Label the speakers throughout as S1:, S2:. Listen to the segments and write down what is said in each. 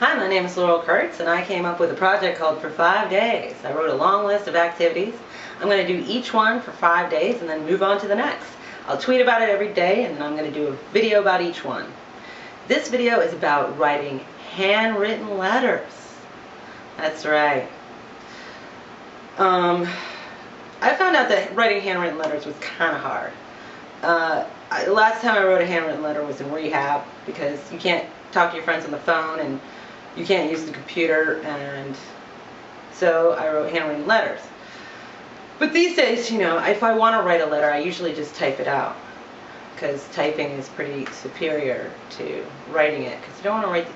S1: Hi, my name is Laurel Kurtz, and I came up with a project called For 5 Days. I wrote a long list of activities. I'm going to do each one for 5 days and then move on to the next. I'll tweet about it every day, and then I'm going to do a video about each one. This video is about writing handwritten letters. That's right. I found out that writing handwritten letters was kind of hard. Last time I wrote a handwritten letter was in rehab because you can't talk to your friends on the phone and you can't use the computer, and so I wrote handwritten letters. But these days, you know, if I want to write a letter, I usually just type it out because typing is pretty superior to writing it, because you don't want to write,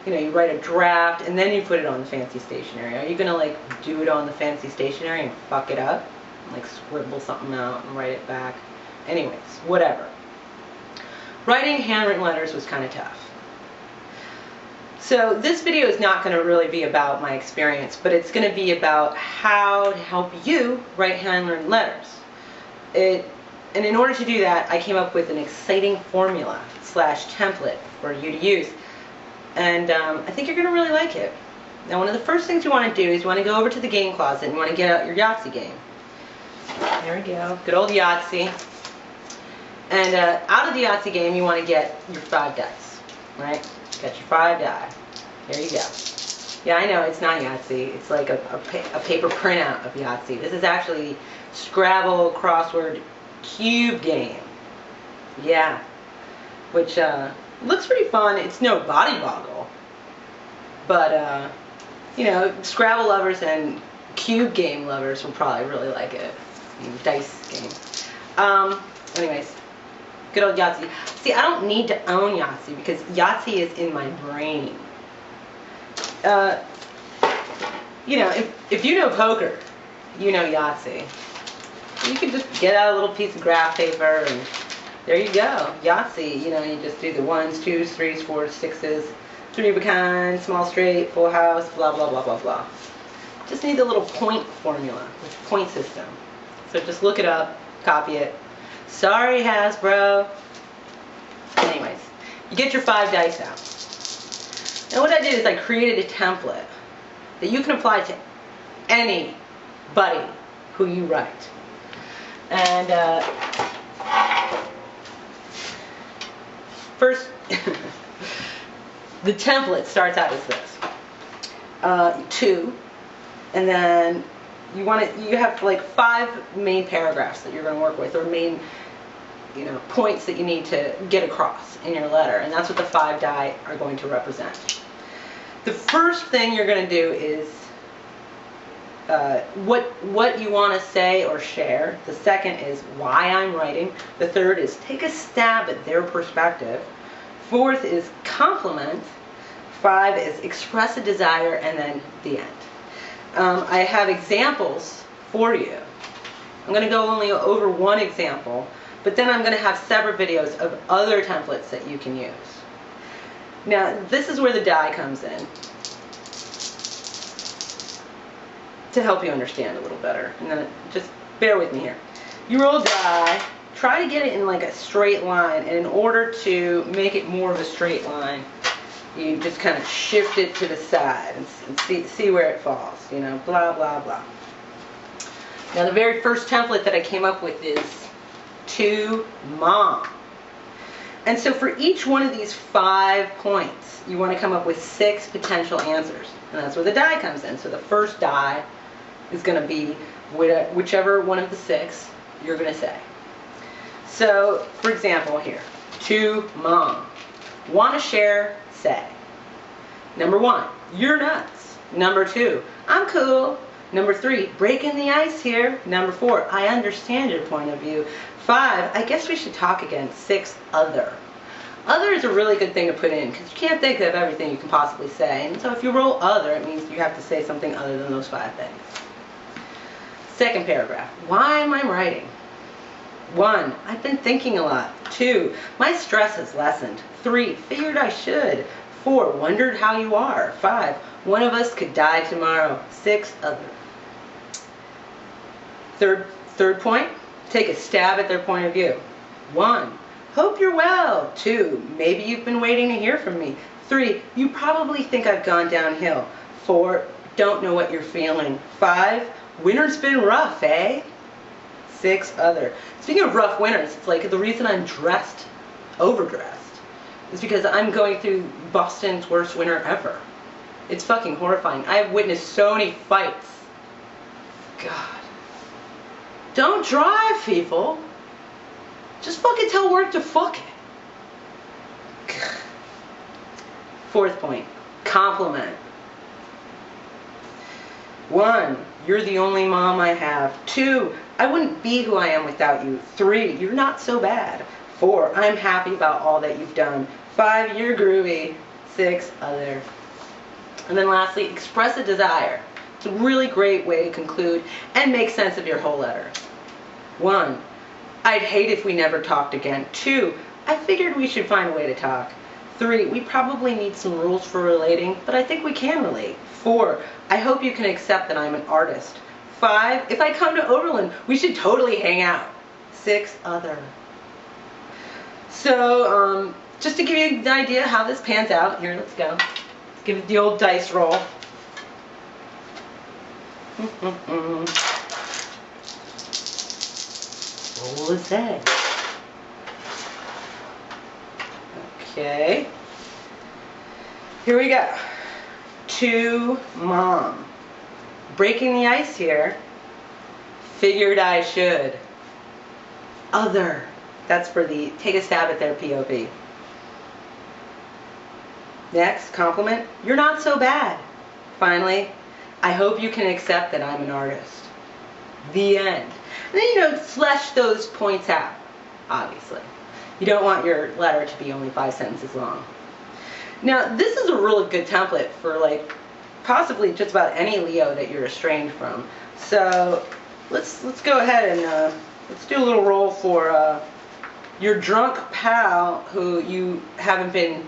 S1: you know, you write a draft and then you put it on the fancy stationery. Are you going to like do it on the fancy stationery and fuck it up? Like scribble something out and write it back? Anyways, whatever. Writing handwritten letters was kind of tough. So this video is not going to really be about my experience, but it's going to be about how to help you write handwritten letters. And in order to do that, I came up with an exciting formula / template for you to use. And I think you're going to really like it. Now, one of the first things you want to do is you want to go over to the game closet and you want to get out your Yahtzee game. There we go. Good old Yahtzee. And out of the Yahtzee game, you want to get your 5 dice, right? Got your 5 die. Here you go. Yeah, I know, it's not Yahtzee. It's like a paper printout of Yahtzee. This is actually Scrabble crossword cube game. Yeah. Which looks pretty fun. It's no body boggle. But, you know, Scrabble lovers and cube game lovers will probably really like it. Dice game. Anyways. Good old Yahtzee. See, I don't need to own Yahtzee because Yahtzee is in my brain. You know, if you know poker, you know Yahtzee. You can just get out a little piece of graph paper and there you go. Yahtzee, you know, you just do the 1s, 2s, 3s, 4s, 6s, 3 of a kind, small straight, full house, blah, blah, blah, blah, blah. Just need the little point formula, the point system. So just look it up, copy it. Sorry, Hasbro. Anyways, you get your 5 dice out. And what I did is I created a template that you can apply to anybody who you write. And first, the template starts out as this. 2, and then you have like 5 main paragraphs that you're going to work with, or main, you know, points that you need to get across in your letter, and that's what the 5 die are going to represent. The first thing you're going to do is what you want to say or share. The second is why I'm writing. The third is take a stab at their perspective. Fourth is compliment. 5 is express a desire, and then the end. I have examples for you. I'm going to go only over one example, but then I'm going to have separate videos of other templates that you can use. Now, this is where the die comes in to help you understand a little better. And then just bear with me here. You roll a die, try to get it in like a straight line, and in order to make it more of a straight line, you just kind of shift it to the side and see where it falls, you know, blah, blah, blah. Now, the very first template that I came up with is to Mom. And so for each one of these 5 points, you want to come up with 6 potential answers. And that's where the die comes in. So the first die is going to be whichever one of the 6 you're going to say. So, for example here, to Mom. Want to share, say. Number 1, you're nuts. Number 2, I'm cool. Number 3, breaking the ice here. Number 4, I understand your point of view. 5, I guess we should talk again. 6, other. Other is a really good thing to put in because you can't think of everything you can possibly say. And so if you roll other, it means you have to say something other than those 5 things. Second paragraph, why am I writing? 1, I've been thinking a lot. 2, my stress has lessened. 3, figured I should. 4, wondered how you are. 5, one of us could die tomorrow. 6, other. Third point, take a stab at their point of view. 1, hope you're well. 2, maybe you've been waiting to hear from me. 3, you probably think I've gone downhill. 4, don't know what you're feeling. 5, winter's been rough, eh? 6, other. Speaking of rough winters, it's like the reason I'm overdressed, is because I'm going through Boston's worst winter ever. It's fucking horrifying. I have witnessed so many fights. God. Don't drive, people. Just fucking tell work to fuck it. 4th point. Compliment. 1, you're the only mom I have. 2, I wouldn't be who I am without you. 3, you're not so bad. 4, I'm happy about all that you've done. 5, you're groovy. 6, other. And then lastly, express a desire. It's a really great way to conclude and make sense of your whole letter. 1, I'd hate if we never talked again. 2, I figured we should find a way to talk. 3, we probably need some rules for relating, but I think we can relate. 4, I hope you can accept that I'm an artist. 5, if I come to Oberlin, we should totally hang out. 6, other. So, just to give you an idea how this pans out, here, let's go. Let's give it the old dice roll. Roll a Z. Okay. Here we go. To mom. Breaking the ice here. Figured I should. Other. That's for the take a stab at their POV. Next, compliment. You're not so bad. Finally, I hope you can accept that I'm an artist. The end. And then, you know, flesh those points out, obviously. You don't want your letter to be only 5 sentences long. Now, this is a really good template for, like, possibly just about any Leo that you're estranged from. So, let's go ahead and let's do a little roll for your drunk pal who you haven't been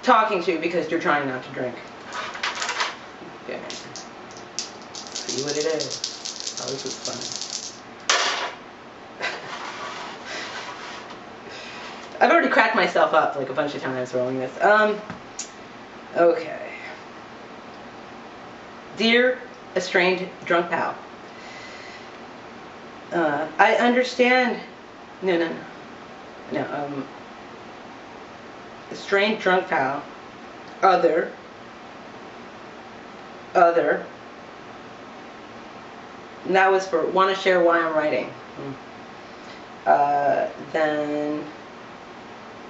S1: talking to because you're trying not to drink. Okay. See what it is. Oh, this is funny. I've already cracked myself up like a bunch of times rolling this. Okay. Dear estranged drunk pal, I understand. No. Estranged drunk pal. Other. And that was for want to share why I'm writing. Then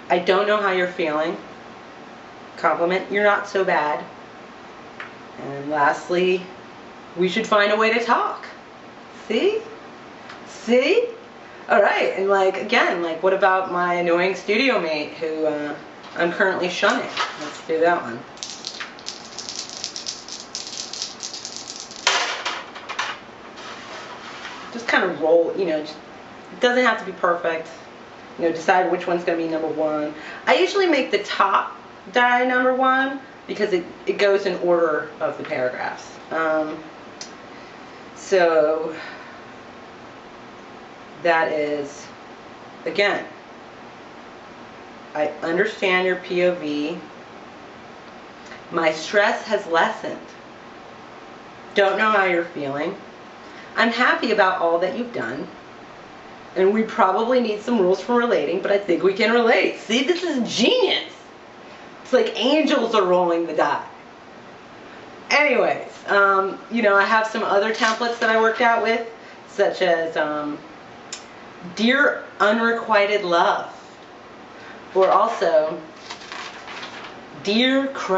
S1: I don't know how you're feeling. Compliment, you're not so bad. And lastly, we should find a way to talk. See? See? Alright, and like, again, like, what about my annoying studio mate who I'm currently shunning? Let's do that one. Just kind of roll, you know, just, it doesn't have to be perfect. You know, decide which one's going to be number 1. I usually make the top die number 1 because it goes in order of the paragraphs. So that is, again, I understand your POV. My stress has lessened. Don't know how you're feeling. I'm happy about all that you've done. And we probably need some rules for relating, but I think we can relate. See, this is genius. It's like angels are rolling the die. Anyways, you know, I have some other templates that I worked out with, such as Dear Unrequited Love, or also Dear Crush.